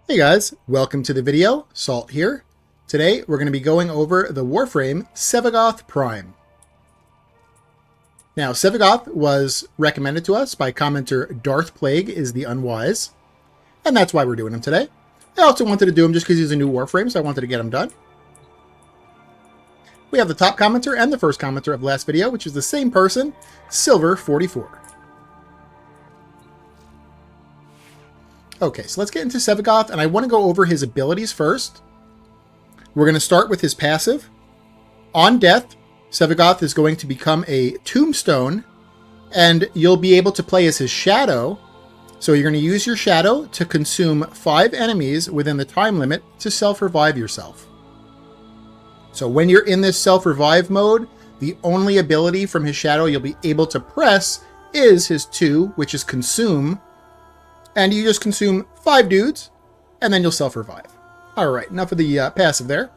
Hey guys, welcome to the video. Salt here. Today we're going to be going over the Warframe Sevagoth Prime. Now, Sevagoth was recommended to us by commenter Darth Plague is the Unwise, and that's why we're doing him today. I also wanted to do him just because he's a new Warframe, so I wanted to get him done. We have the top commenter and the first commenter of the last video, which is the same person, Silver44. Okay, so let's get into Sevagoth, and I want to go over his abilities first. We're going to start with his passive. On death, Sevagoth is going to become a tombstone, and you'll be able to play as his shadow. So you're going to use your shadow to consume 5 enemies within the time limit to self-revive yourself. So when you're in this self-revive mode, the only ability from his shadow you'll be able to press is his 2, which is consume. And you just consume 5 dudes, and then you'll self-revive. Alright, enough of the passive there.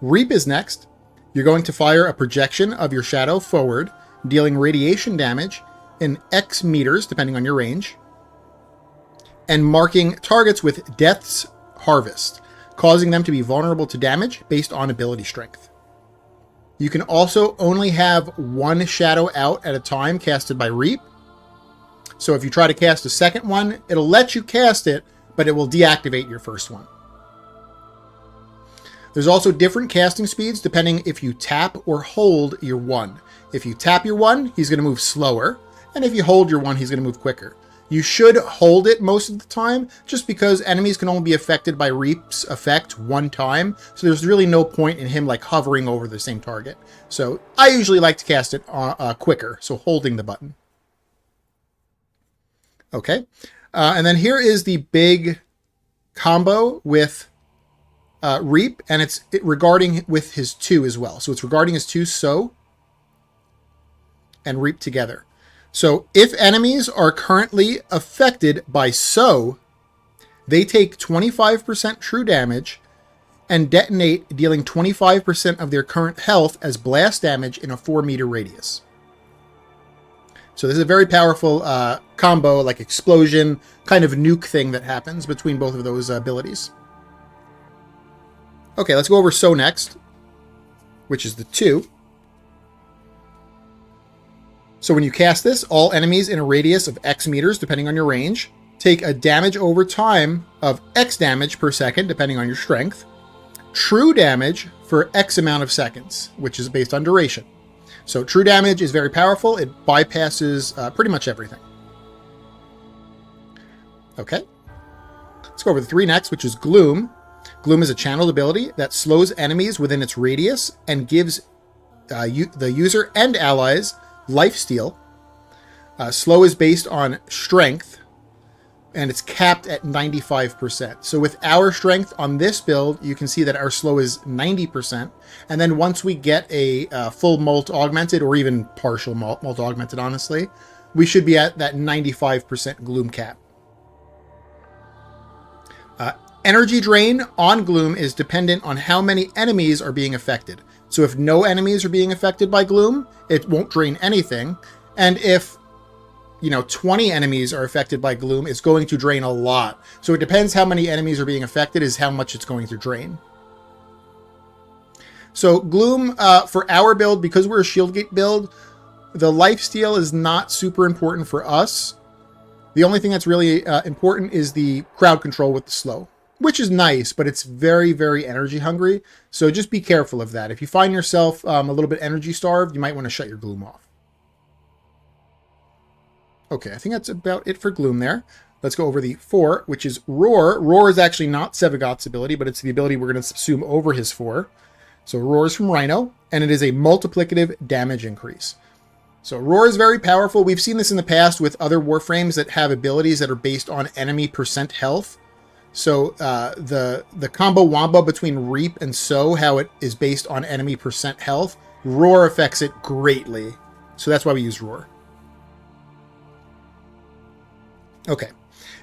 Reap is next. You're going to fire a projection of your shadow forward, dealing radiation damage in X meters, depending on your range, and marking targets with Death's Harvest, causing them to be vulnerable to damage based on ability strength. You can also only have 1 shadow out at a time casted by Reap. So if you try to cast a second one, it'll let you cast it, but it will deactivate your first one. There's also different casting speeds depending if you tap or hold your 1. If you tap your 1, he's going to move slower, and if you hold your 1, he's going to move quicker. You should hold it most of the time, just because enemies can only be affected by Reap's effect 1 time, so there's really no point in him like hovering over the same target. So I usually like to cast it quicker, so holding the button. Okay, and then here is the big combo with Reap, and it's regarding with his 2 as well. So it's regarding his 2 Sow and Reap together. So if enemies are currently affected by Sow, they take 25% true damage and detonate, dealing 25% of their current health as blast damage in a 4-meter radius. So this is a very powerful combo, like explosion, kind of nuke thing that happens between both of those abilities. Okay, let's go over Sow next, which is the 2. So when you cast this, all enemies in a radius of X meters, depending on your range, take a damage over time of X damage per second, depending on your strength. True damage for X amount of seconds, which is based on duration. So true damage is very powerful. It bypasses pretty much everything. Okay. Let's go over the 3 next, which is Gloom. Gloom is a channeled ability that slows enemies within its radius and gives the user and allies lifesteal. Slow is based on strength, and it's capped at 95%. So with our strength on this build, you can see that our slow is 90%. And then once we get a full molt augmented, or even partial molt augmented, honestly, we should be at that 95% Gloom cap. Energy drain on Gloom is dependent on how many enemies are being affected. So if no enemies are being affected by Gloom, it won't drain anything. And if 20 enemies are affected by Gloom, it's going to drain a lot. So it depends how many enemies are being affected is how much it's going to drain. So Gloom, for our build, because we're a Shieldgate build, the lifesteal is not super important for us. The only thing that's really important is the crowd control with the slow, which is nice, but it's very, very energy hungry. So just be careful of that. If you find yourself a little bit energy starved, you might want to shut your Gloom off. Okay, I think that's about it for Gloom there. Let's go over the 4, which is Roar. Roar is actually not Sevagoth's ability, but it's the ability we're going to subsume over his 4. So Roar is from Rhino, and it is a multiplicative damage increase. So Roar is very powerful. We've seen this in the past with other Warframes that have abilities that are based on enemy percent health. So the combo wombo between Reap and Sow, how it is based on enemy percent health, Roar affects it greatly. So that's why we use Roar. Okay,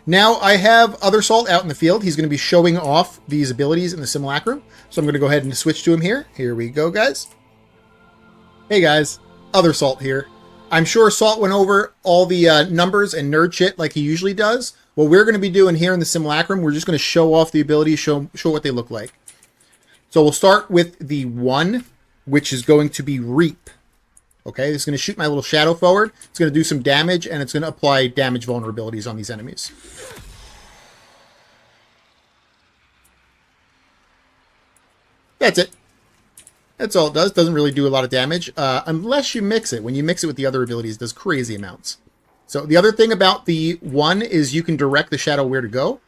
now I have Other Salt out in the field. He's going to be showing off these abilities in the simulacrum. So I'm going to go ahead and switch to him here. Here we go, guys. Hey, guys. Other Salt here. I'm sure Salt went over all the numbers and nerd shit like he usually does. What we're going to be doing here in the simulacrum, we're just going to show off the abilities, show what they look like. So we'll start with the 1, which is going to be Reap. Okay, it's going to shoot my little shadow forward. It's going to do some damage, and it's going to apply damage vulnerabilities on these enemies. That's it. That's all it does. Doesn't really do a lot of damage, unless you mix it. When you mix it with the other abilities, it does crazy amounts. So the other thing about the 1 is you can direct the shadow where to go.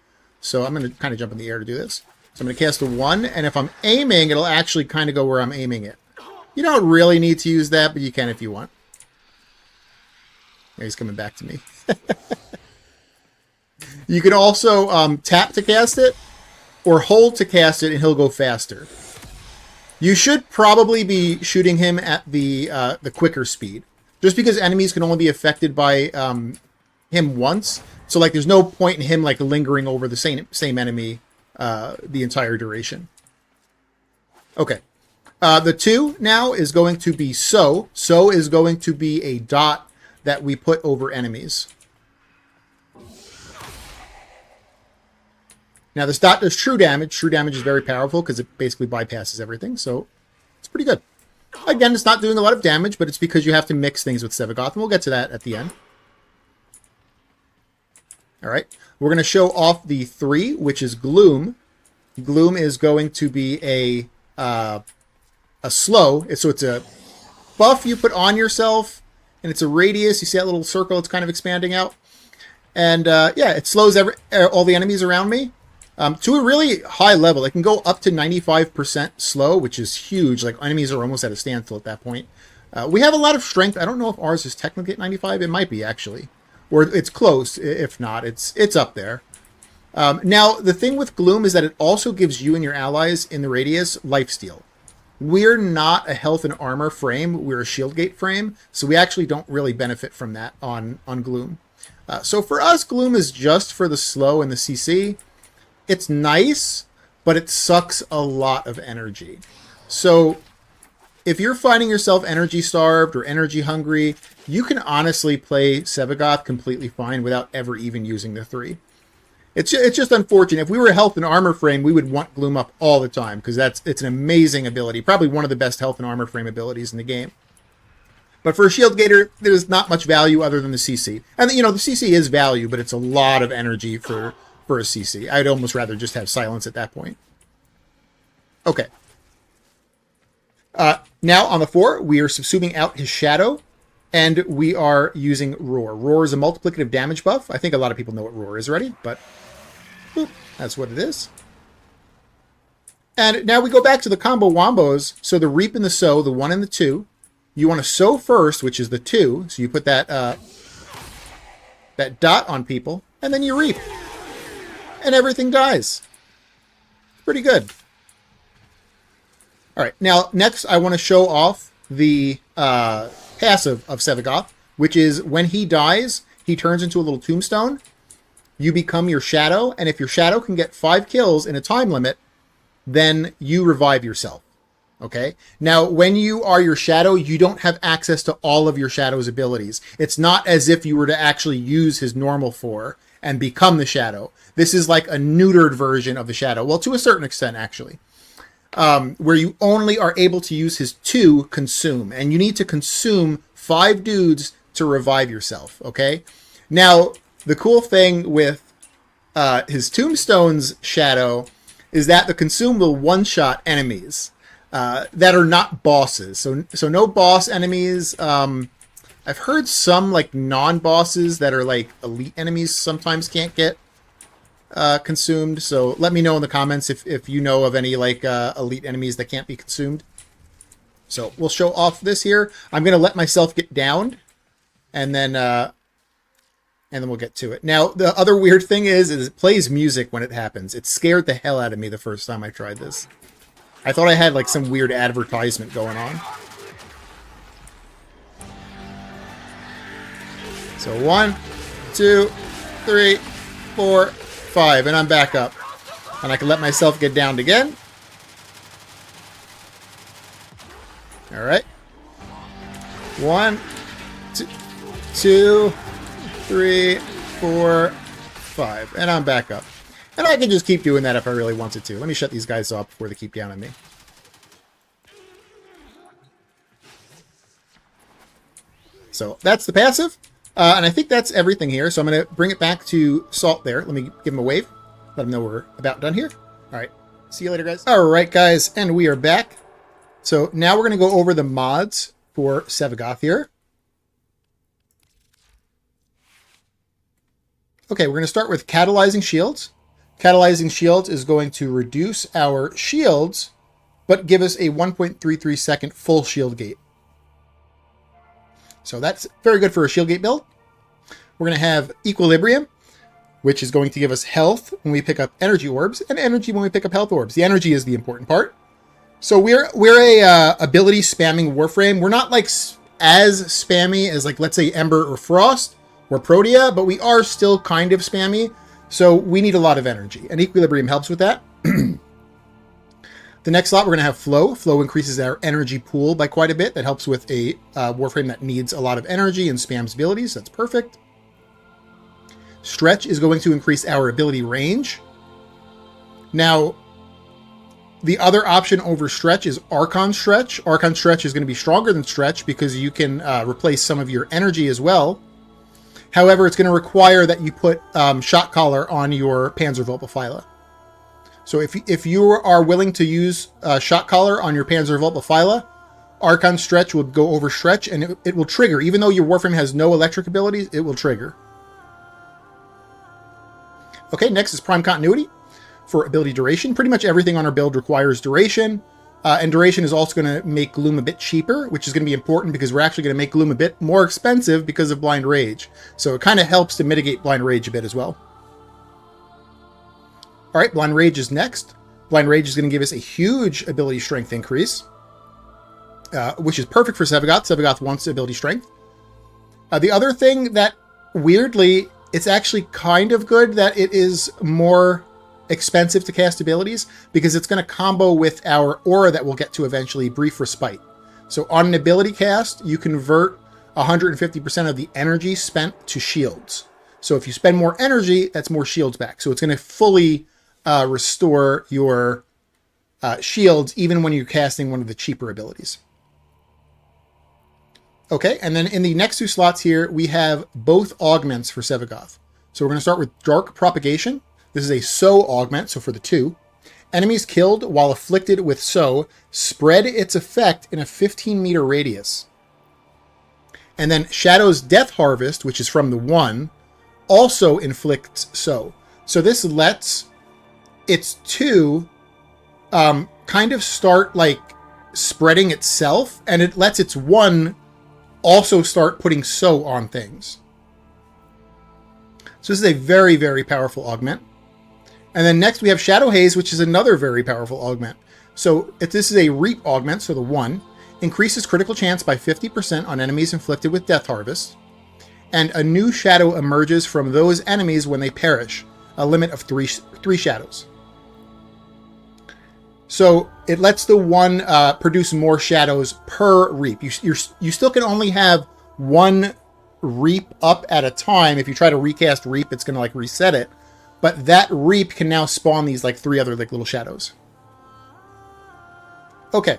So I'm going to kind of jump in the air to do this. So I'm going to cast a 1, and if I'm aiming, it'll actually kind of go where I'm aiming it. You don't really need to use that, but you can if you want. He's coming back to me. You can also tap to cast it, or hold to cast it, and he'll go faster. You should probably be shooting him at the quicker speed, just because enemies can only be affected by him once. So like, there's no point in him like lingering over the same enemy the entire duration. Okay, the 2 now is going to be So. So is going to be a dot that we put over enemies. Now, this dot does true damage. True damage is very powerful because it basically bypasses everything, so it's pretty good. Again, it's not doing a lot of damage, but it's because you have to mix things with Sevagoth, and we'll get to that at the end. All right, we're going to show off the 3, which is Gloom. Gloom is going to be a slow, so it's a buff you put on yourself, and it's a radius. You see that little circle? It's kind of expanding out. And yeah, it slows all the enemies around me. To a really high level. It can go up to 95% slow, which is huge. Like, enemies are almost at a standstill at that point. We have a lot of strength. I don't know if ours is technically at 95. It might be, actually. Or it's close. If not, it's up there. Now, the thing with Gloom is that it also gives you and your allies in the radius lifesteal. We're not a health and armor frame. We're a shield gate frame. So we actually don't really benefit from that on Gloom. So for us, Gloom is just for the slow and the CC. It's nice, but it sucks a lot of energy. So if you're finding yourself energy starved or energy hungry, you can honestly play Sevagoth completely fine without ever even using the 3. It's just unfortunate. If we were a health and armor frame, we would want Gloom up all the time because it's an amazing ability. Probably one of the best health and armor frame abilities in the game. But for a shield gator, there's not much value other than the CC. And, you know, the CC is value, but it's a lot of energy for a CC. I'd almost rather just have silence at that point. Okay. Now on the 4, we are subsuming out his shadow, and we are using Roar. Roar is a multiplicative damage buff. I think a lot of people know what Roar is already, but boop, that's what it is. And now we go back to the combo wombos. So the Reap and the Sow, the 1 and the 2. You want to sow first, which is the 2. So you put that that dot on people, and then you reap. And everything dies. Pretty good. All right, now next I want to show off the passive of Sevagoth, which is when he dies, he turns into a little tombstone. You become your shadow, and if your shadow can get 5 kills in a time limit, then you revive yourself. Okay? Now, when you are your shadow, you don't have access to all of your shadow's abilities. It's not as if you were to actually use his normal 4 and become the shadow. This is like a neutered version of the shadow. Well, to a certain extent, actually. Where you only are able to use his 2 consume. And you need to consume 5 dudes to revive yourself. Okay? Now, the cool thing with his Tombstone's shadow is that the consume will one-shot enemies that are not bosses. So no boss enemies. I've heard some like non-bosses that are like elite enemies sometimes can't get consumed. So let me know in the comments if you know of any like elite enemies that can't be consumed. So we'll show off this here. I'm going to let myself get downed, and then we'll get to it. Now, the other weird thing is it plays music when it happens. It scared the hell out of me the first time I tried this. I thought I had like some weird advertisement going on. So 1, 2, 3, 4, 5, and I'm back up. And I can let myself get downed again. All right. 1, 2, 2, 3, 4, 5. And I'm back up. And I can just keep doing that if I really wanted to. Let me shut these guys off before they keep downing me. So that's the passive. And I think that's everything here. So I'm going to bring it back to Salt there. Let me give him a wave. Let him know we're about done here. All right. See you later, guys. All right, guys. And we are back. So now we're going to go over the mods for Sevagoth here. Okay, we're going to start with Catalyzing Shields. Catalyzing Shields is going to reduce our shields, but give us a 1.33 second full shield gate. So that's very good for a shield gate build. We're going to have Equilibrium, which is going to give us health when we pick up energy orbs, and energy when we pick up health orbs. The energy is the important part. So we're a ability spamming Warframe. We're not like as spammy as like, let's say, Ember or Frost or Protea, but we are still kind of spammy. So we need a lot of energy, and Equilibrium helps with that. The next slot, we're going to have Flow. Flow increases our energy pool by quite a bit. That helps with a Warframe that needs a lot of energy and spams abilities. That's perfect. Stretch is going to increase our ability range. Now, the other option over Stretch is Archon Stretch. Archon Stretch is going to be stronger than Stretch because you can replace some of your energy as well. However, it's going to require that you put Shot Collar on your Panzervolpa Phyla. So if you are willing to use Shot Collar on your Panzervolpa Phyla, Archon Stretch will go over Stretch, and it will trigger. Even though your Warframe has no electric abilities, it will trigger. Okay, next is Prime Continuity for ability duration. Pretty much everything on our build requires duration. And duration is also going to make Gloom a bit cheaper, which is going to be important because we're actually going to make Gloom a bit more expensive because of Blind Rage. So it kind of helps to mitigate Blind Rage a bit as well. All right, Blind Rage is next. Blind Rage is going to give us a huge ability strength increase, which is perfect for Sevagoth. Sevagoth wants ability strength. The other thing that, weirdly, it's actually kind of good that it is more expensive to cast abilities because it's going to combo with our aura that we'll get to eventually, Brief Respite. So on an ability cast, you convert 150% of the energy spent to shields. So if you spend more energy, that's more shields back. So it's going to fully restore your shields even when you're casting one of the cheaper abilities. Okay, and then in the next two slots here, we have both augments for Sevagoth. So we're going to start with Dark Propagation. This is a Sow augment, so for the 2. Enemies killed while afflicted with Sow spread its effect in a 15-meter radius. And then Shadow's Death Harvest, which is from the 1, also inflicts Sow. So this lets its 2 kind of start like spreading itself, and it lets its 1 also start putting Sow on things. So this is a very, very powerful augment. And then next we have Shadow Haze, which is another very powerful augment. So if this is a Reap augment, so the 1, increases critical chance by 50% on enemies inflicted with Death Harvest. And a new shadow emerges from those enemies when they perish, a limit of 3 shadows. So it lets the 1 produce more shadows per Reap. You still can only have 1 Reap up at a time. If you try to recast Reap, it's going to like reset it. But that Reap can now spawn these like 3 other like little shadows. Okay.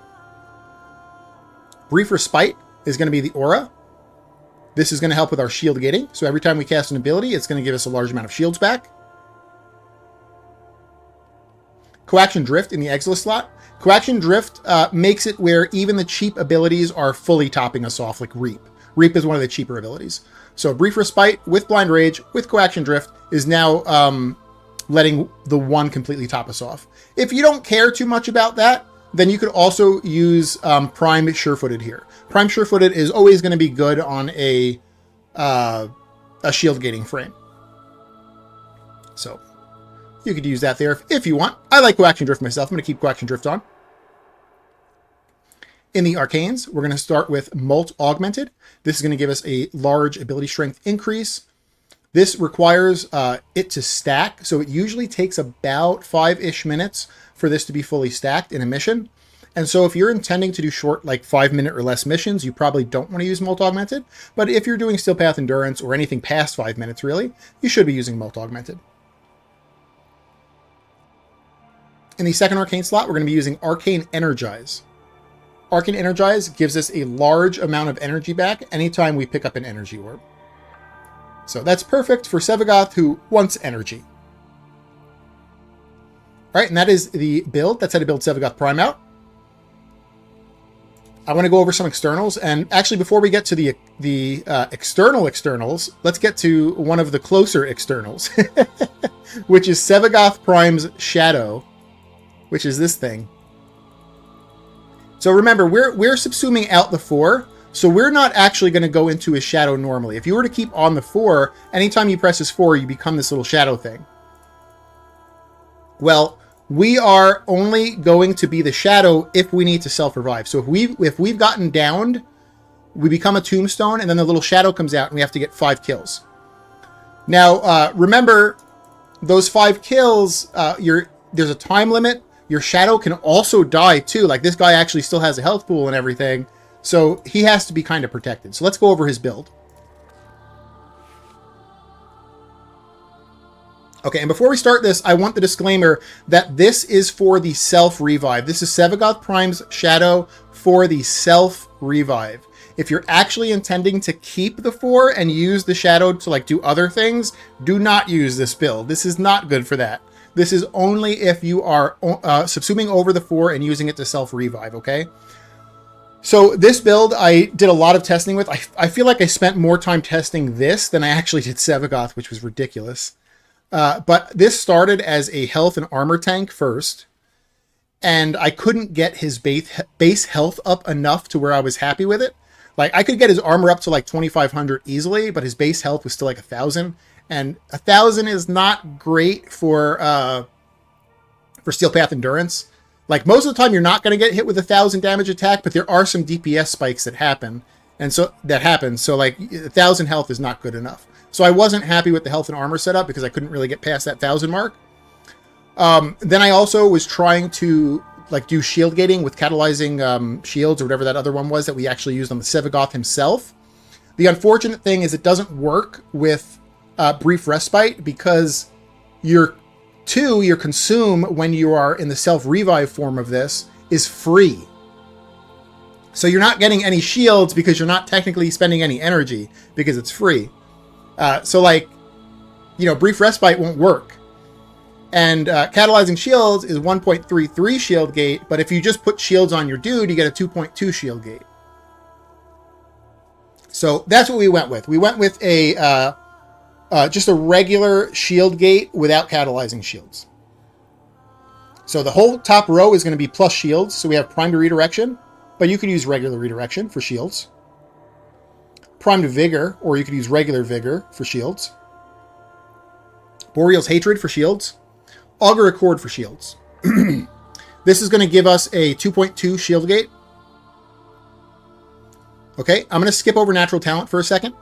Brief Respite is going to be the aura. This is going to help with our shield gating. So every time we cast an ability, it's going to give us a large amount of shields back. Coaction Drift in the Exilus slot. Coaction Drift makes it where even the cheap abilities are fully topping us off, like Reap. Reap is one of the cheaper abilities. So Brief Respite with Blind Rage, with Coaction Drift, is now letting the 1 completely top us off. If you don't care too much about that, then you could also use Prime Surefooted here. Prime Surefooted is always going to be good on a shield gating frame. So you could use that there if you want. I like Coaction Drift myself. I'm going to keep Coaction Drift on. In the Arcanes, we're going to start with Molt Augmented. This is going to give us a large ability strength increase. This requires it to stack, so it usually takes about 5-ish minutes for this to be fully stacked in a mission. And so if you're intending to do short, like 5-minute or less missions, you probably don't want to use Molt Augmented. But if you're doing Steel Path Endurance or anything past 5 minutes, really, you should be using Molt Augmented. In the second Arcane slot, we're going to be using Arcane Energize. Arcane Energize gives us a large amount of energy back anytime we pick up an energy orb. So that's perfect for Sevagoth, who wants energy. All right, and that is the build. That's how to build Sevagoth Prime out. I want to go over some externals, and actually before we get to the externals, let's get to one of the closer externals, which is Sevagoth Prime's Shadow, which is this thing. So remember, we're subsuming out the 4, so we're not actually going to go into his shadow normally. If you were to keep on the 4, anytime you press his 4, you become this little shadow thing. Well, we are only going to be the shadow if we need to self-revive. So if we've gotten downed, we become a tombstone, and then the little shadow comes out, and we have to get 5 kills. Now, remember, those 5 kills, there's a time limit. Your shadow can also die too. Like, this guy actually still has a health pool and everything. So he has to be kind of protected. So let's go over his build. Okay, and before we start this, I want the disclaimer that this is for the self-revive. This is Sevagoth Prime's Shadow for the self-revive. If you're actually intending to keep the 4 and use the shadow to, like, do other things, do not use this build. This is not good for that. This is only if you are subsuming over the 4 and using it to self-revive, okay? So this build, I did a lot of testing with. I feel like I spent more time testing this than I actually did Sevagoth, which was ridiculous. But this started as a health and armor tank first, and I couldn't get his base health up enough to where I was happy with it. Like, I could get his armor up to like 2,500 easily, but his base health was still like 1,000. And 1,000 is not great for Steel Path Endurance. Like, most of the time, you're not going to get hit with 1,000 damage attack, but there are some DPS spikes that happen. And so that happens. So, like, 1,000 health is not good enough. So I wasn't happy with the health and armor setup because I couldn't really get past that 1,000 mark. Then I also was trying to, like, do shield gating with catalyzing shields or whatever that other one was that we actually used on the Sevagoth himself. The unfortunate thing is it doesn't work with brief respite because your consume when you are in the self-revive form of this is free. So you're not getting any shields because you're not technically spending any energy because it's free. So, like, you know, brief respite won't work. And catalyzing shields is 1.33 shield gate, but if you just put shields on your dude, you get a 2.2 shield gate. So that's what we went with. We went with a just a regular shield gate without catalyzing shields. So the whole top row is going to be plus shields. So we have Prime to Redirection, but you could use regular Redirection for shields. Prime to Vigor, or you could use regular Vigor for shields. Boreal's Hatred for shields. Augur Accord for shields. This is going to give us a 2.2 shield gate. Okay, I'm going to skip over Natural Talent for a second.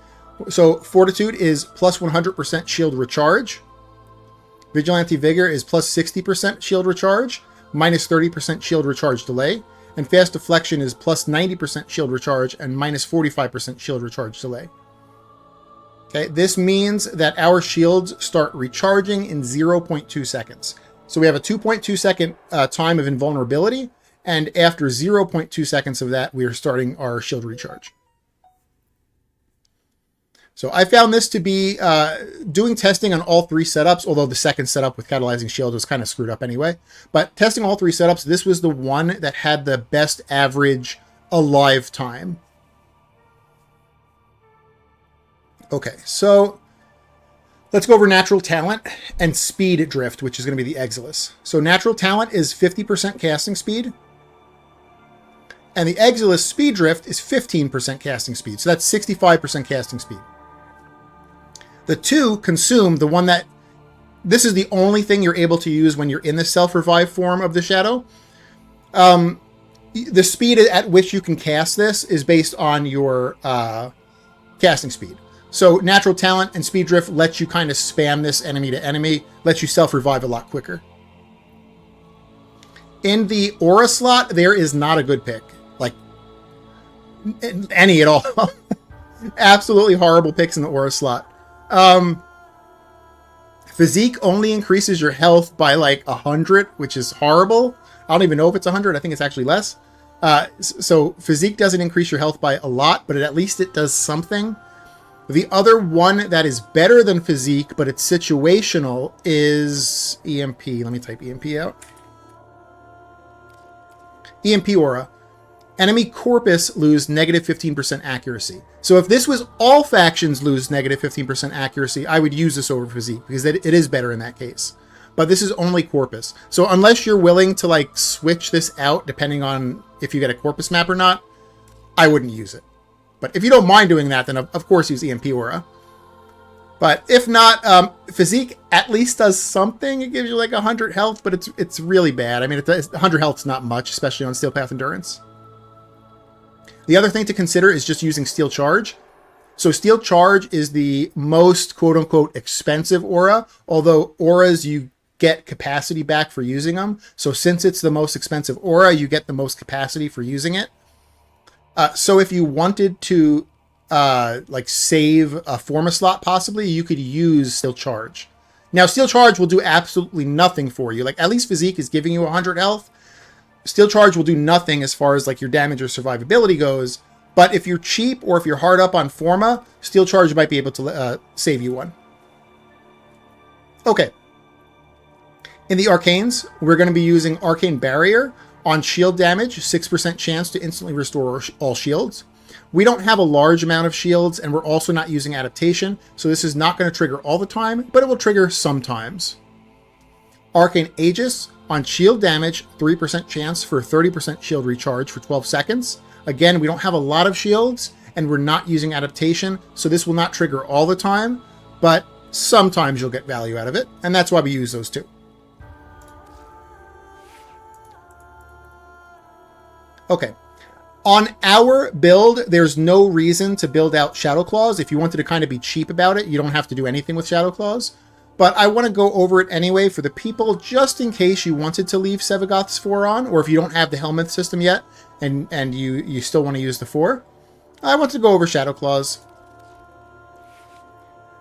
So Fortitude is plus 100% shield recharge. Vigilante Vigor is plus 60% shield recharge, minus 30% shield recharge delay. And Fast Deflection is plus 90% shield recharge and minus 45% shield recharge delay. Okay, this means that our shields start recharging in 0.2 seconds. So we have a 2.2 second time of invulnerability, and after 0.2 seconds of that, we are starting our shield recharge. So I found this to be doing testing on all 3 setups, although the second setup with catalyzing shield was kind of screwed up anyway. But testing all 3 setups, this was the one that had the best average alive time. Okay, so let's go over Natural Talent and Speed Drift, which is going to be the Exilis. So Natural Talent is 50% casting speed, and the Exilis Speed Drift is 15% casting speed. So that's 65% casting speed. The 2 consume, the one that... This is the only thing you're able to use when you're in the self-revive form of the Shadow. The speed at which you can cast this is based on your casting speed. So Natural Talent and Speed Drift lets you kind of spam this enemy to enemy, lets you self-revive a lot quicker. In the aura slot, there is not a good pick. Like, any at all. Absolutely horrible picks in the aura slot. Physique only increases your health by like 100, which is horrible. I don't even know if it's 100. I think it's actually less. So Physique doesn't increase your health by a lot, but at least it does something. The other one that is better than Physique, but it's situational, is EMP. Let me type EMP out. EMP Aura. Enemy Corpus lose negative 15% accuracy. So if this was all factions lose negative 15% accuracy, I would use this over Physique, because it is better in that case. But this is only Corpus. So unless you're willing to like switch this out, depending on if you get a Corpus map or not, I wouldn't use it. But if you don't mind doing that, then of course use EMP Aura. But if not, Physique at least does something. It gives you like 100 health, but it's really bad. I mean, 100 health's not much, especially on Steel Path Endurance. The other thing to consider is just using Steel Charge. So Steel Charge is the most quote-unquote expensive aura, although auras you get capacity back for using them. So since it's the most expensive aura, you get the most capacity for using it. So if you wanted to like save a Forma slot possibly, you could use Steel Charge. Now Steel Charge will do absolutely nothing for you. Like at least Physique is giving you 100 health. Steel Charge will do nothing as far as like your damage or survivability goes. But if you're cheap or if you're hard up on Forma, Steel Charge might be able to save you one. Okay. In the Arcanes, we're going to be using Arcane Barrier. On shield damage, 6% chance to instantly restore all shields. We don't have a large amount of shields, and we're also not using adaptation, so this is not going to trigger all the time, but it will trigger sometimes. Arcane Aegis, on shield damage, 3% chance for 30% shield recharge for 12 seconds. Again, we don't have a lot of shields, and we're not using adaptation, so this will not trigger all the time, but sometimes you'll get value out of it, and that's why we use those two. Okay, on our build, there's no reason to build out Shadow Claws. If you wanted to kind of be cheap about it, you don't have to do anything with Shadow Claws. But I want to go over it anyway for the people, just in case you wanted to leave Sevagoth's 4 on, or if you don't have the helmet system yet, and you still want to use the 4. I want to go over Shadow Claws.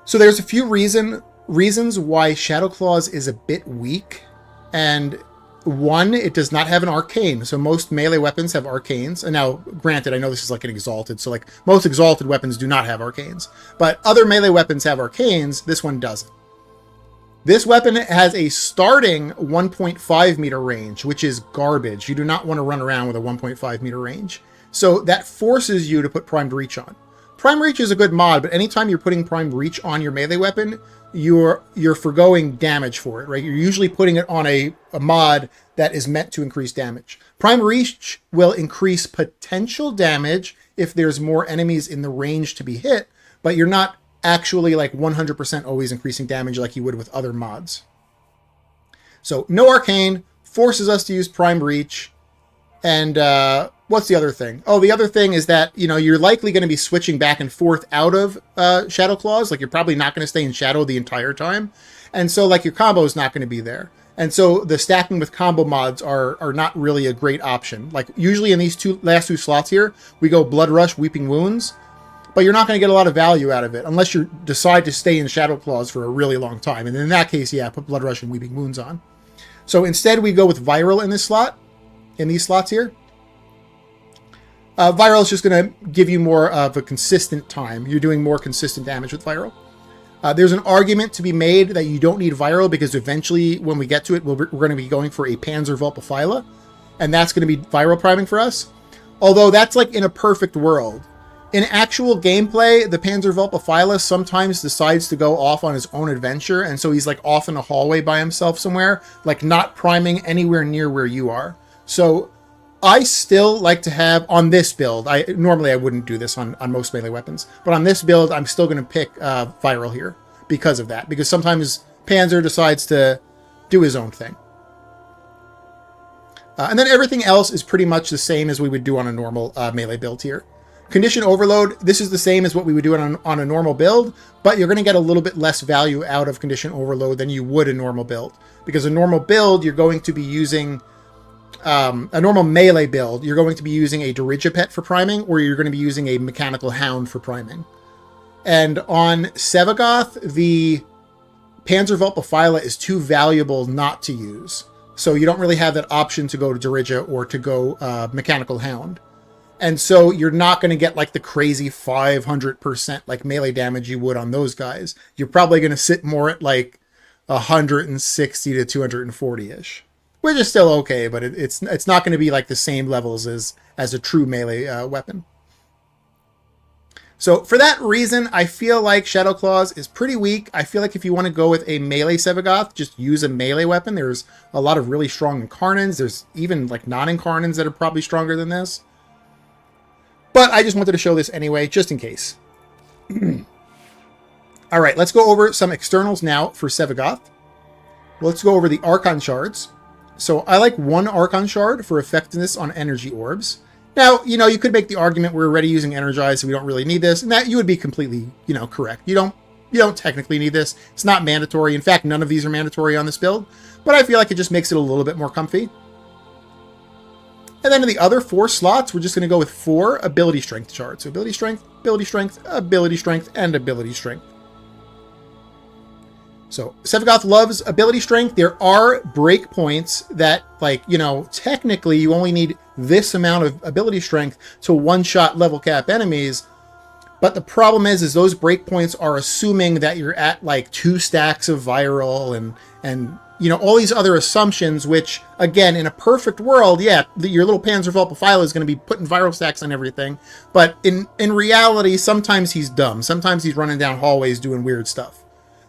So there's a few reasons why Shadow Claws is a bit weak, and one, it does not have an arcane. So most melee weapons have arcanes. And now, granted, I know this is like an exalted. So like most exalted weapons do not have arcanes. But other melee weapons have arcanes. This one doesn't. This weapon has a starting 1.5 meter range, which is garbage. You do not want to run around with a 1.5 meter range. So that forces you to put Primed Reach on. Prime Reach is a good mod, but anytime you're putting Prime Reach on your melee weapon, you're forgoing damage for it, right? You're usually putting it on a mod that is meant to increase damage. Prime Reach will increase potential damage if there's more enemies in the range to be hit, but you're not actually like 100% always increasing damage like you would with other mods. So no arcane forces us to use Prime Reach. And what's the other thing? Oh, the other thing is that, you know, you're likely going to be switching back and forth out of Shadow Claws. Like, you're probably not going to stay in Shadow the entire time. And so, like, your combo is not going to be there. And so the stacking with combo mods are not really a great option. Like, usually in these last two slots here, we go Blood Rush, Weeping Wounds. But you're not going to get a lot of value out of it unless you decide to stay in Shadow Claws for a really long time. And in that case, yeah, put Blood Rush and Weeping Wounds on. So instead, we go with Viral in this slot. In these slots here. Viral is just going to give you more of a consistent time. You're doing more consistent damage with Viral. There's an argument to be made that you don't need Viral because eventually, when we get to it, we're going to be going for a Panzer Vulpaphyla, and that's going to be Viral priming for us. Although that's like in a perfect world. In actual gameplay, the Panzer Vulpaphyla sometimes decides to go off on his own adventure, and so he's like off in a hallway by himself somewhere, like not priming anywhere near where you are. So I still like to have, on this build, normally I wouldn't do this on most melee weapons, but on this build, I'm still going to pick Viral here because of that, because sometimes Panzer decides to do his own thing. And then everything else is pretty much the same as we would do on a normal melee build here. Condition Overload, this is the same as what we would do on a normal build, but you're going to get a little bit less value out of Condition Overload than you would a normal build, because a normal build, you're going to be using a normal melee build, you're going to be using a Dirija pet for priming, or you're going to be using a Mechanical Hound for priming. And on Sevagoth, the Panzervault Befila is too valuable not to use. So you don't really have that option to go to Dirija or to go Mechanical Hound. And so you're not going to get like the crazy 500% like melee damage you would on those guys. You're probably going to sit more at like 160 to 240-ish. Which is still okay, but it's not going to be like the same levels as a true melee weapon. So for that reason, I feel like Shadow Claws is pretty weak. I feel like if you want to go with a melee Sevagoth, just use a melee weapon. There's a lot of really strong Incarnans. There's even like non-Incarnans that are probably stronger than this. But I just wanted to show this anyway, just in case. All right, let's go over some externals now for Sevagoth. Let's go over the Archon Shards. So I like one Archon Shard for effectiveness on energy orbs. Now, you know, you could make the argument we're already using Energize, so we don't really need this, and that you would be completely, you know, correct. You don't technically need this. It's not mandatory. In fact, none of these are mandatory on this build, but I feel like it just makes it a little bit more comfy. And then in the other 4 slots, we're just going to go with 4 Ability Strength shards. So Ability Strength, Ability Strength, Ability Strength, and Ability Strength. So Sevagoth loves Ability Strength. There are breakpoints that, like, you know, technically you only need this amount of Ability Strength to one-shot level cap enemies. But the problem is those breakpoints are assuming that you're at like 2 stacks of viral and you know, all these other assumptions, which, again, in a perfect world, yeah, your little Panzervault Befila is going to be putting viral stacks on everything. But in reality, sometimes he's dumb. Sometimes he's running down hallways doing weird stuff.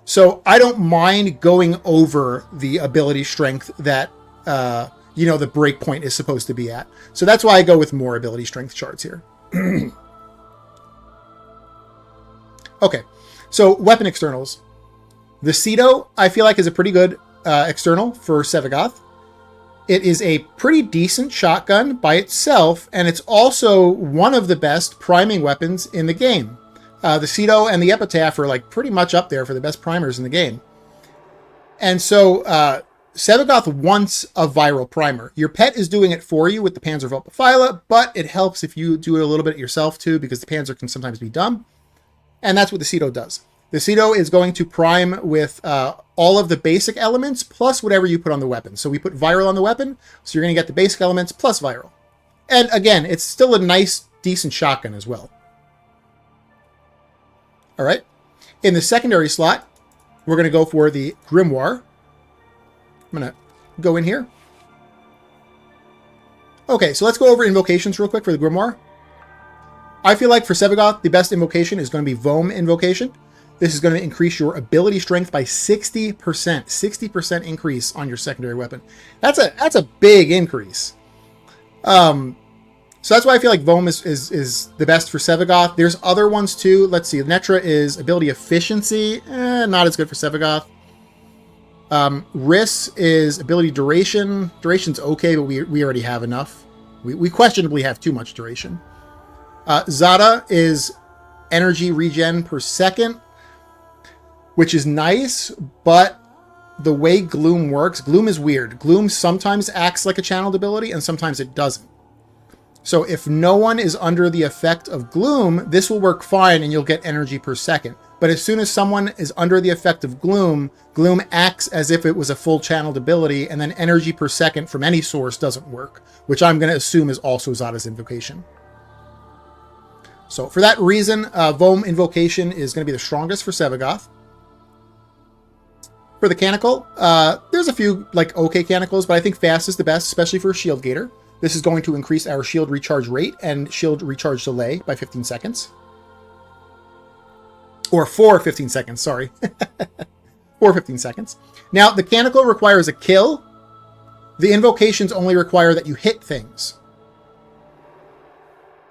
So I don't mind going over the ability strength that, you know, the breakpoint is supposed to be at. So that's why I go with more ability strength charts here. Okay, so weapon externals. The Cedo, I feel like, is a pretty good external for Sevagoth. It is a pretty decent shotgun by itself, and it's also one of the best priming weapons in the game. The Cedo and the Epitaph are like pretty much up there for the best primers in the game. And so Sevagoth wants a viral primer. Your pet is doing it for you with the Panzervault Befila, but it helps if you do it a little bit yourself too, because the Panzer can sometimes be dumb. And that's what the Cedo does. The Cedo is going to prime with all of the basic elements plus whatever you put on the weapon. So we put viral on the weapon, so you're going to get the basic elements plus viral. And again, it's still a nice, decent shotgun as well. All right. In the secondary slot, we're going to go for the Grimoire. I'm going to go in here. Okay, so let's go over invocations real quick for the Grimoire. I feel like for Sevagoth, the best invocation is going to be Vohm Invocation. This is going to increase your ability strength by 60%. 60% increase on your secondary weapon. That's a big increase. So that's why I feel like Vohm is the best for Sevagoth. There's other ones too. Let's see. Netra is ability efficiency. Not as good for Sevagoth. Riss is ability duration. Duration's okay, but we already have enough. We questionably have too much duration. Zada is energy regen per second, which is nice, but the way Gloom works, Gloom is weird. Gloom sometimes acts like a channeled ability and sometimes it doesn't. So if no one is under the effect of Gloom, this will work fine and you'll get energy per second. But as soon as someone is under the effect of Gloom, Gloom acts as if it was a full channeled ability, and then energy per second from any source doesn't work, which I'm going to assume is also Zada's invocation. So for that reason, Vohm Invocation is going to be the strongest for Sevagoth. For the Canonical, there's a few like okay Canonicals, but I think Fast is the best, especially for a Shield Gator. This is going to increase our shield recharge rate and shield recharge delay by 15 seconds. Or for 15 seconds, sorry. For 15 seconds. Now, the Canonical requires a kill. The invocations only require that you hit things.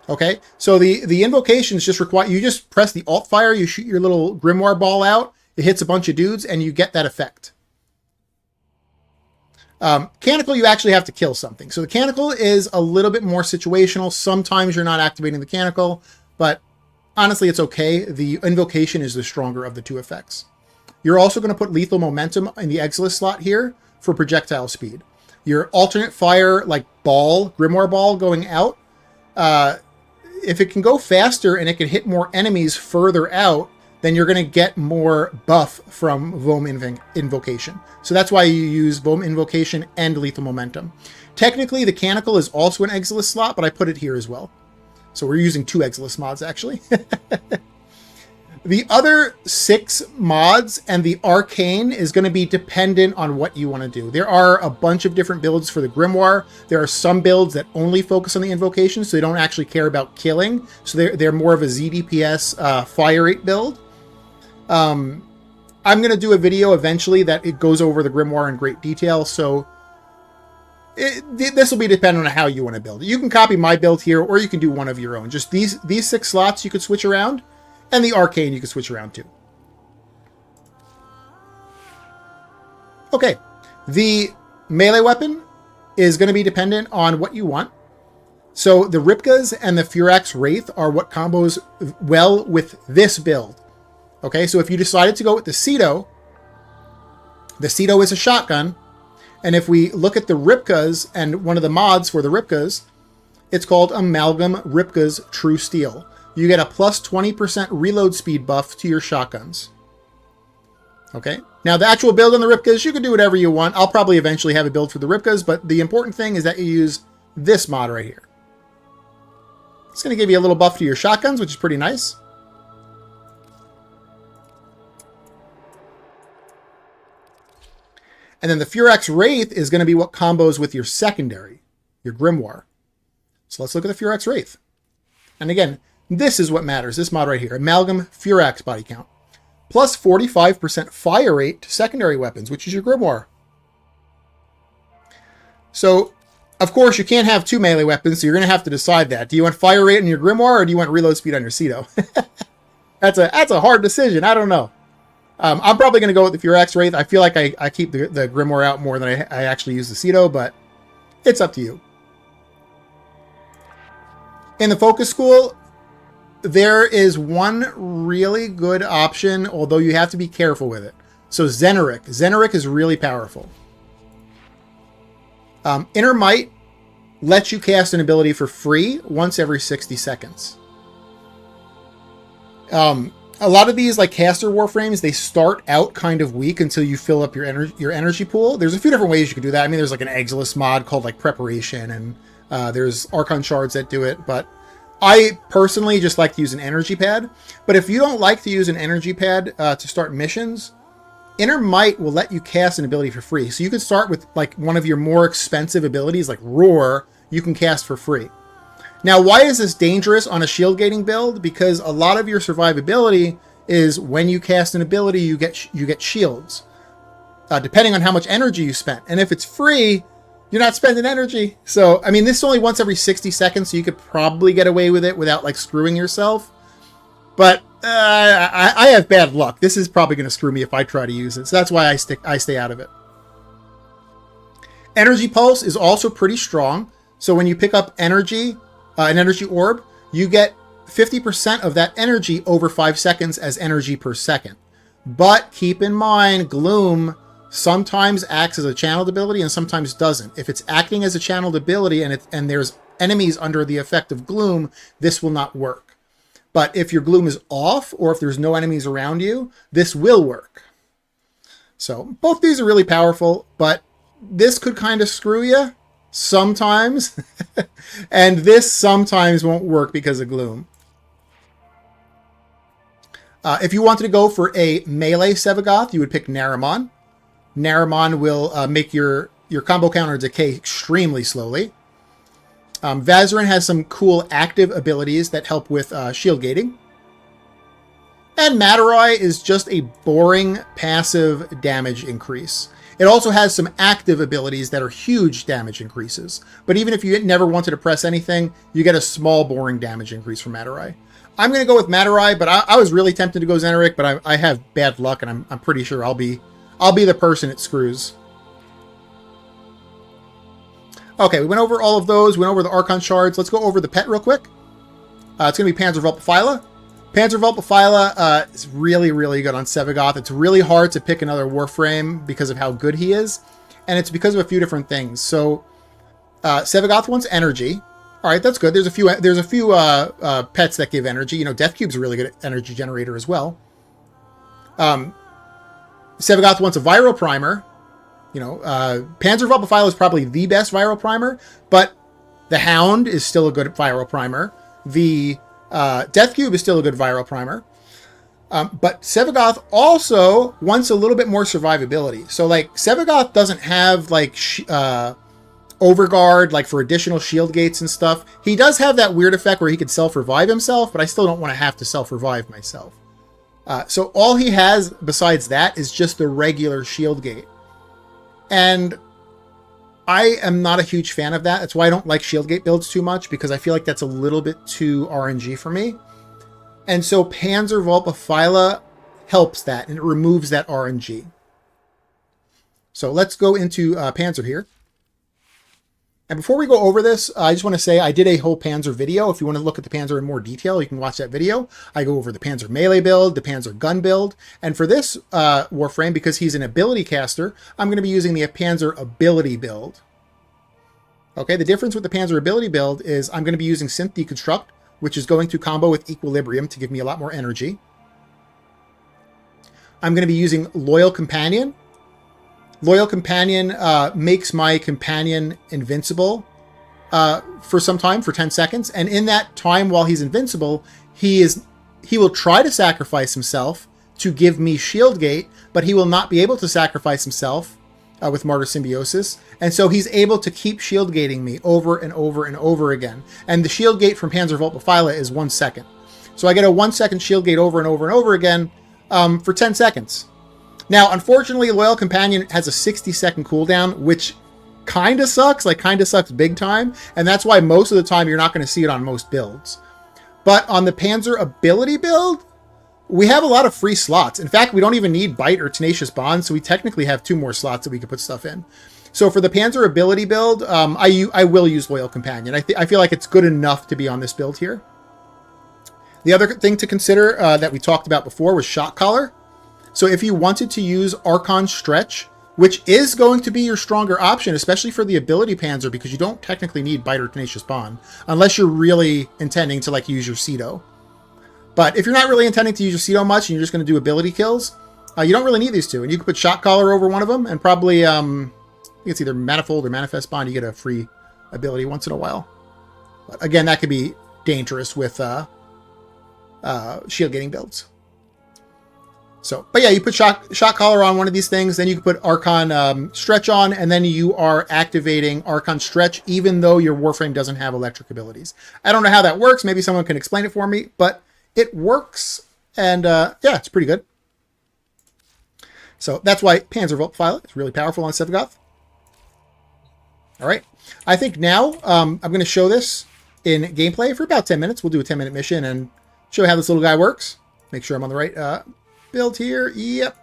Okay, so the invocations just require, you just press the alt fire, you shoot your little Grimoire ball out, it hits a bunch of dudes, and you get that effect. Canonical, you actually have to kill something. So the Canonical is a little bit more situational. Sometimes you're not activating the Canonical, but honestly, it's okay. The invocation is the stronger of the two effects. You're also going to put lethal momentum in the Exilus slot here for projectile speed. your alternate fire, like ball, Grimoire ball going out, if it can go faster and it can hit more enemies further out, then you're going to get more buff from Vom Invocation. So that's why you use Vom Invocation and Lethal Momentum. Technically, the Canonical is also an Exilus slot, but I put it here as well. So we're using 2 Exilus mods, actually. The other 6 mods and the Arcane is going to be dependent on what you want to do. There are a bunch of different builds for the Grimoire. There are some builds that only focus on the invocation, so they don't actually care about killing. So they're more of a ZDPS fire rate build. I'm going to do a video eventually that it goes over the Grimoire in great detail, so this will be dependent on how you want to build it. You can copy my build here, or you can do one of your own. Just these 6 slots you could switch around. And the Arcane you can switch around too. Okay, the melee weapon is going to be dependent on what you want. So the Ripkas and the Furax Wraith are what combos well with this build. Okay, so if you decided to go with the Cedo is a shotgun. And if we look at the Ripkas and one of the mods for the Ripkas, it's called Amalgam Ripkas True Steel. You get a plus 20% reload speed buff to your shotguns. Okay. Now, the actual build on the Ripkas, you can do whatever you want. I'll probably eventually have a build for the Ripkas, but the important thing is that you use this mod right here. It's going to give you a little buff to your shotguns, which is pretty nice. And then the Furax Wraith is going to be what combos with your secondary, your Grimoire. So let's look at the Furax Wraith. And again, this is what matters, this mod right here. Amalgam Furax body count. Plus 45% fire rate to secondary weapons, which is your Grimoire. So, of course, you can't have 2 melee weapons, so you're going to have to decide that. Do you want fire rate on your Grimoire, or do you want reload speed on your Cedo? That's a hard decision. I don't know. I'm probably going to go with the Furax Wraith. I feel like I keep the Grimoire out more than I actually use the Cedo, but it's up to you. In the Focus School, there is one really good option, although you have to be careful with it. So Zeneric. Zeneric is really powerful. Inner Might lets you cast an ability for free once every 60 seconds. A lot of these, like caster Warframes, they start out kind of weak until you fill up your energy pool. There's a few different ways you can do that. I mean, there's like an Exilus mod called like Preparation, and there's Archon Shards that do it, but I personally just like to use an energy pad. But if you don't like to use an energy pad to start missions, Inner Might will let you cast an ability for free. So you can start with like one of your more expensive abilities, like Roar, you can cast for free. Now, why is this dangerous on a shield gating build? Because a lot of your survivability is when you cast an ability, you get shields, depending on how much energy you spent. And if it's free, you're not spending energy. So, I mean, this is only once every 60 seconds, so you could probably get away with it without, like, screwing yourself. But I have bad luck. This is probably going to screw me if I try to use it. So that's why I stay out of it. Energy Pulse is also pretty strong. So when you pick up energy, an energy orb, you get 50% of that energy over 5 seconds as energy per second. But keep in mind, Gloom sometimes acts as a channeled ability and sometimes doesn't. If it's acting as a channeled ability and there's enemies under the effect of Gloom, this will not work. But if your Gloom is off, or if there's no enemies around you, this will work. So both these are really powerful, but this could kind of screw you sometimes. And this sometimes won't work because of Gloom. If you wanted to go for a melee Sevagoth, you would pick Naramon. Naramon will make your combo counter decay extremely slowly. Vazarin has some cool active abilities that help with shield gating. And Mataroi is just a boring passive damage increase. It also has some active abilities that are huge damage increases. But even if you never wanted to press anything, you get a small boring damage increase from Mataroi. I'm going to go with Mataroi, but I was really tempted to go Zeneric, but I have bad luck, and I'm pretty sure I'll be the person it screws. Okay, we went over all of those. We went over the Archon Shards. Let's go over the pet real quick. It's going to be Panzerwelpaphyla. Panzerwelpaphyla is really, really good on Sevagoth. It's really hard to pick another Warframe because of how good he is. and it's because of a few different things. So Sevagoth wants energy. All right, that's good. There's a few pets that give energy. You know, Death Cube's a really good energy generator as well. Sevagoth wants a viral primer. You know, Panzer Vulpaphyla is probably the best viral primer, but the Hound is still a good viral primer. The Death Cube is still a good viral primer. But Sevagoth also wants a little bit more survivability. So, like, Sevagoth doesn't have, like, Overguard, like, for additional shield gates and stuff. He does have that weird effect where he could self-revive himself, but I still don't want to have to self-revive myself. So all he has besides that is just the regular shield gate. And I am not a huge fan of that. That's why I don't like shield gate builds too much, because I feel like that's a little bit too RNG for me. And so Panzer Vulpaphyla helps that, and it removes that RNG. So let's go into Panzer here. And before we go over this, I just want to say I did a whole Panzer video. If you want to look at the Panzer in more detail, you can watch that video. I go over the Panzer melee build, the Panzer gun build. And for this Warframe, because he's an ability caster, I'm going to be using the Panzer ability build. Okay, the difference with the Panzer ability build is I'm going to be using Synth Deconstruct, which is going to combo with Equilibrium to give me a lot more energy. I'm going to be using Loyal Companion. Loyal Companion makes my companion invincible for some time, for 10 seconds. And in that time while he's invincible, he will try to sacrifice himself to give me shield gate, but he will not be able to sacrifice himself with Martyr Symbiosis. And so he's able to keep shield gating me over and over and over again. And the shield gate from Panzer Vulpaphyla is 1 second. So I get a 1 second shield gate over and over and over again for 10 seconds. Now, unfortunately, Loyal Companion has a 60-second cooldown, which kind of sucks, like kind of sucks big time. And that's why most of the time you're not going to see it on most builds. But on the Panzer ability build, we have a lot of free slots. In fact, we don't even need Bite or Tenacious Bond, so we technically have 2 more slots that we could put stuff in. So for the Panzer ability build, I will use Loyal Companion. I feel like it's good enough to be on this build here. The other thing to consider that we talked about before was Shock Collar. So if you wanted to use Archon Stretch, which is going to be your stronger option, especially for the ability Panzer, because you don't technically need Bite or Tenacious Bond, unless you're really intending to like use your Cedo. But if you're not really intending to use your Cedo much and you're just going to do ability kills, you don't really need these two. And you can put Shock Collar over one of them, and probably I think it's either Manifold or Manifest Bond. You get a free ability once in a while. But again, that could be dangerous with shield gating builds. So, but yeah, you put shock Collar on one of these things, then you can put Archon Stretch on, and then you are activating Archon Stretch, even though your Warframe doesn't have electric abilities. I don't know how that works. Maybe someone can explain it for me, but it works, and yeah, it's pretty good. So that's why Panzer Vulpaphyla is really powerful on Sevagoth. All right, I think now I'm going to show this in gameplay for about 10 minutes. We'll do a 10-minute mission and show you how this little guy works. Make sure I'm on the right build here. Yep.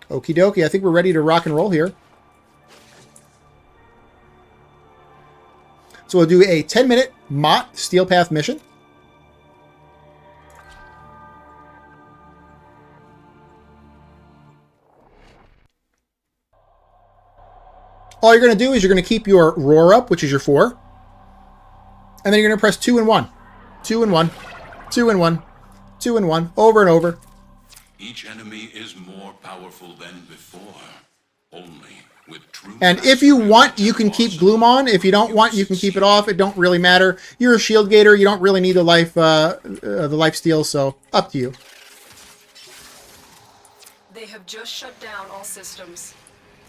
Okie dokie. I think we're ready to rock and roll here. So we'll do a 10-minute Mott Steel Path mission. All you're going to do is you're going to keep your roar up, which is your 4. And then you're going to press 2 and 1. 2 and 1. 2 and 1. 2 and 1. Over and over. Each enemy is more powerful than before. Only with true. And if you want, you can keep Gloom on. If you don't want, you can keep it off. It don't really matter. You're a shield gator. You don't really need the life steal, so up to you. They have just shut down all systems.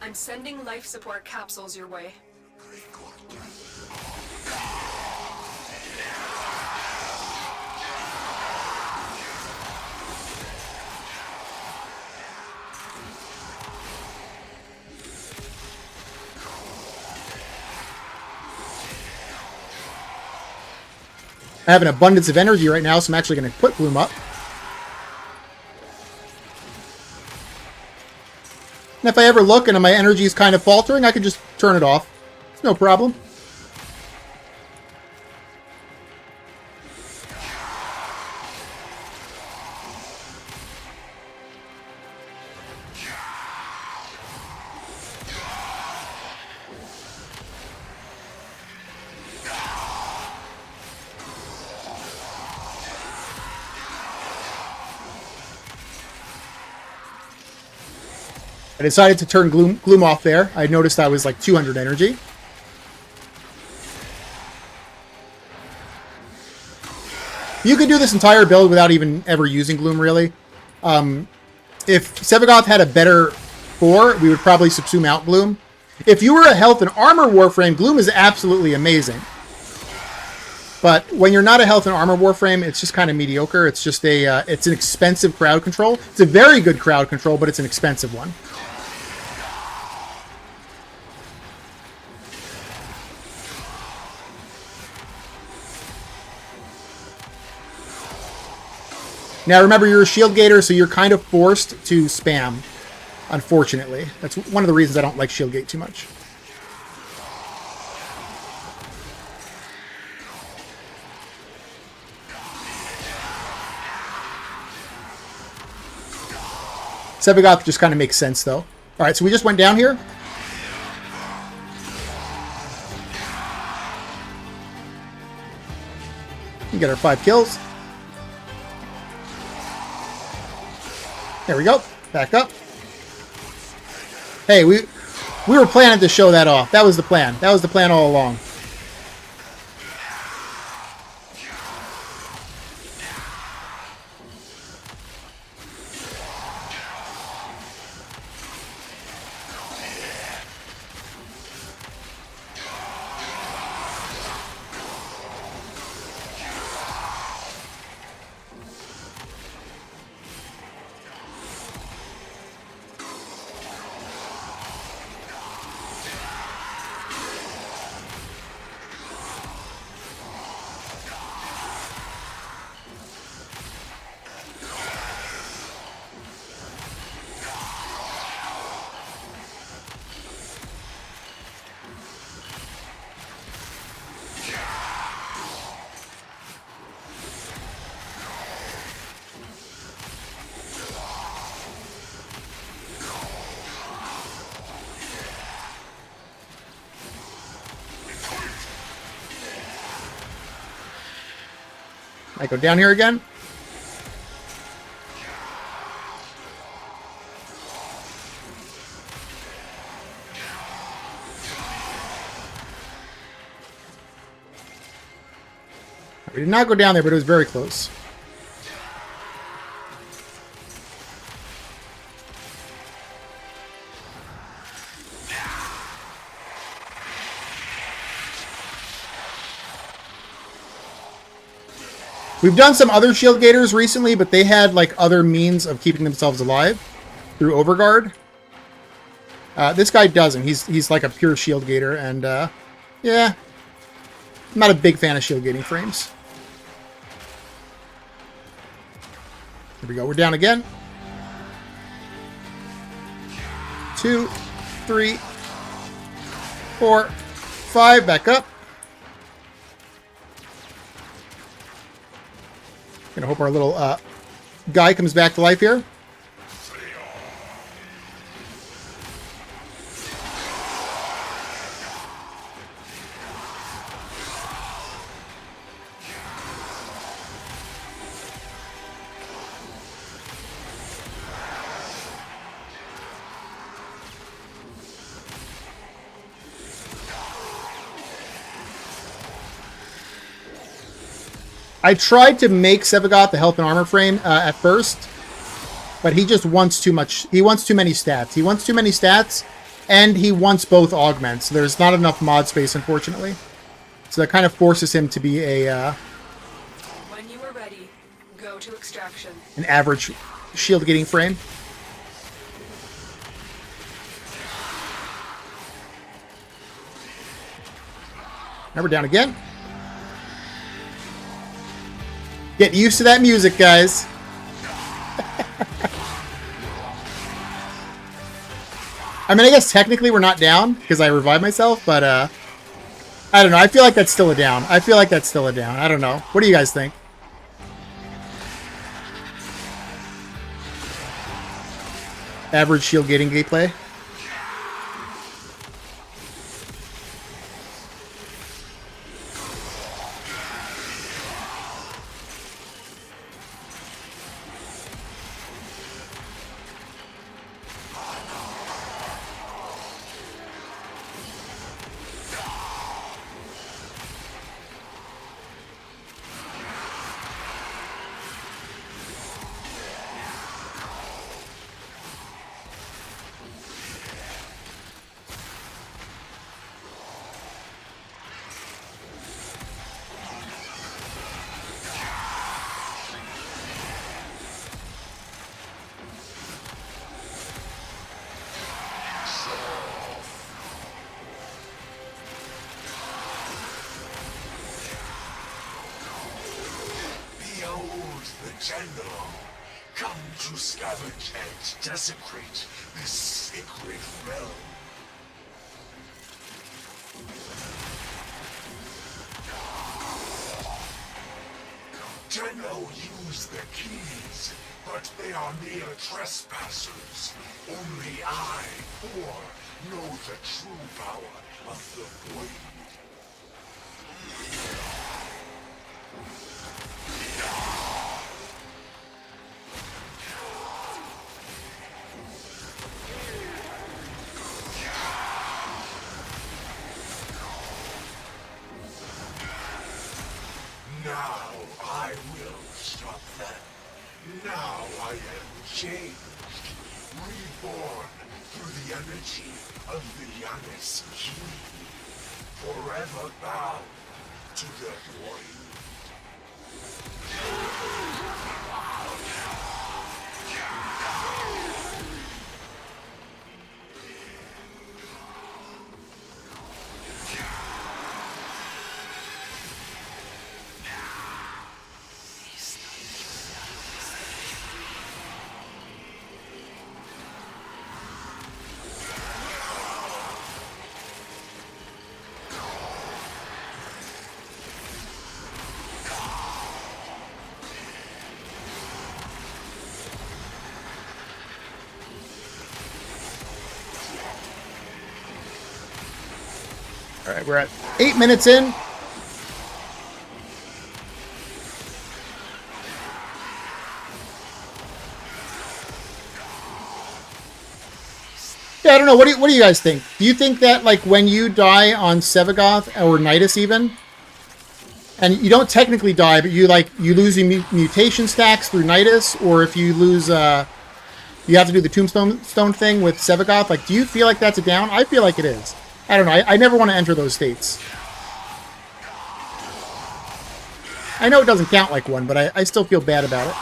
I'm sending life support capsules your way. I have an abundance of energy right now, so I'm actually going to put Gloom up. And if I ever look and my energy is kind of faltering, I can just turn it off. It's no problem. I decided to turn Gloom off there. I noticed I was like 200 energy. You could do this entire build without even ever using Gloom, really. If Sevagoth had a better 4, we would probably subsume out Gloom. If you were a health and armor Warframe, Gloom is absolutely amazing. But when you're not a health and armor Warframe, it's just kind of mediocre. It's just it's an expensive crowd control. It's a very good crowd control, but it's an expensive one. Now remember, you're a shield gator, so you're kind of forced to spam, unfortunately. That's one of the reasons I don't like shield gate too much. Sevagoth just kind of makes sense, though. All right, so we just went down here. We get our 5 kills. There we go. Back up. Hey, we were planning to show that off. That was the plan. That was the plan all along. I go down here again. We did not go down there, but it was very close. We've done some other shield gators recently, but they had like other means of keeping themselves alive through overguard. This guy doesn't. He's like a pure shield gator, and yeah, I'm not a big fan of shield gating frames. Here we go. We're down again. 2, 3, 4, 5. Back up. Gonna hope our little guy comes back to life here. I tried to make Sevagoth the health and armor frame at first, but he just wants too much. He wants too many stats. He wants too many stats, and he wants both augments. There's not enough mod space, unfortunately. So that kind of forces him to be a When you are ready, go to extraction. An average shield gating frame. Now we're down again. Get used to that music, guys. I mean, I guess technically we're not down because I revived myself, but I don't know. I feel like that's still a down. I feel like that's still a down. I don't know. What do you guys think? Average shield gating gameplay. General, come to scavenge and desecrate this sacred realm. General used the keys, but they are mere trespassers. Only I, Thor, know the true power of the blade. Now I will stop them. Now I am changed, reborn through the energy of the Yanis Key, forever bound to the void. All right, we're at 8 minutes in. Yeah, I don't know. What do you guys think? Do you think that, like, when you die on Sevagoth or Nidus even, and you don't technically die, but you lose your mutation stacks through Nidus, or if you lose, you have to do the tombstone thing with Sevagoth, like, do you feel like that's a down? I feel like it is. I don't know. I never want to enter those states. I know it doesn't count like one, but I still feel bad about it.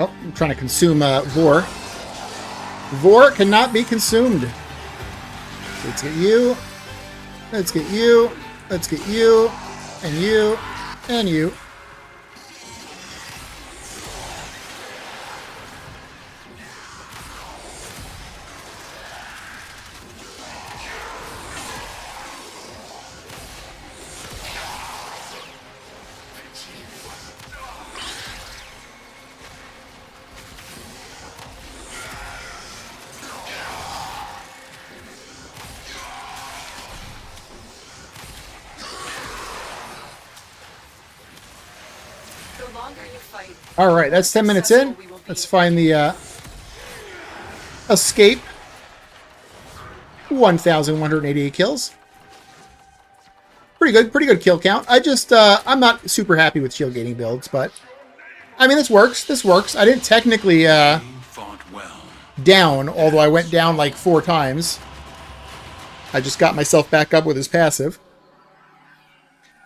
Oh, I'm trying to consume Vor. Vor cannot be consumed. Let's get you. Let's get you. Let's get you. And you. And you. All right, that's 10 minutes in. Let's find the escape. 1,188 kills. Pretty good kill count. I'm not super happy with shield gating builds, but I mean, this works. This works. I didn't technically down, although I went down like 4 times. I just got myself back up with his passive.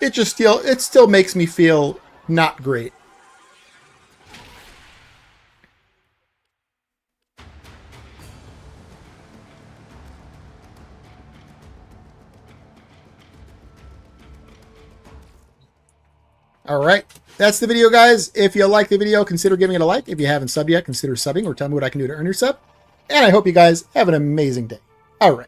It still makes me feel not great. All right, that's the video, guys. If you like the video, consider giving it a like. If you haven't subbed yet, consider subbing or tell me what I can do to earn your sub. And I hope you guys have an amazing day. All right.